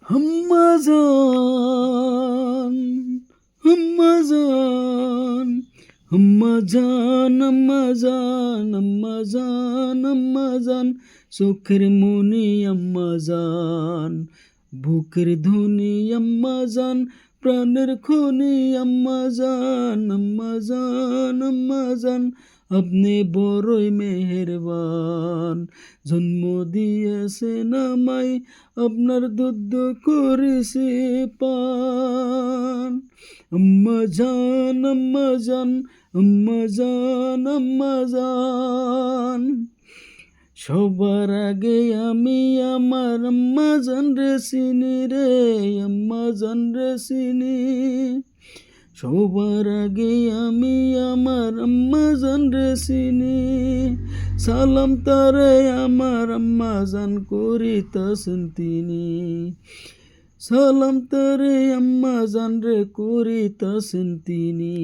আম্মা জান, আম্মা জান, আম্মা জান, আম্মা জান, আম্মা জান, আম্মা জান, চোখের মনি আম্মা জান, বুকের ধনি আম্মা জান, প্রাণের খনি আম্মা জান, আম্মা জান, আম্মা জান, আপনি বড়ই মেহেরবান, জন্ম দিয়েছেন আমায়, আপনার দুধ করেছি পান। আম্মা জান, আম্মা জান, আম্মা জান, আম্মা জান, সবার আগে আমি আমার আম্মা জান রে চিনি রে, আম্মা জান রে চিনি। সবার আগে আমি আমার আম্মা জান রে চিনি। সালাম তারে আমার আম্মা জান করিতাছেন তিনি, সালাম তারে আম্মা জান রে করিতাছেন তিনি।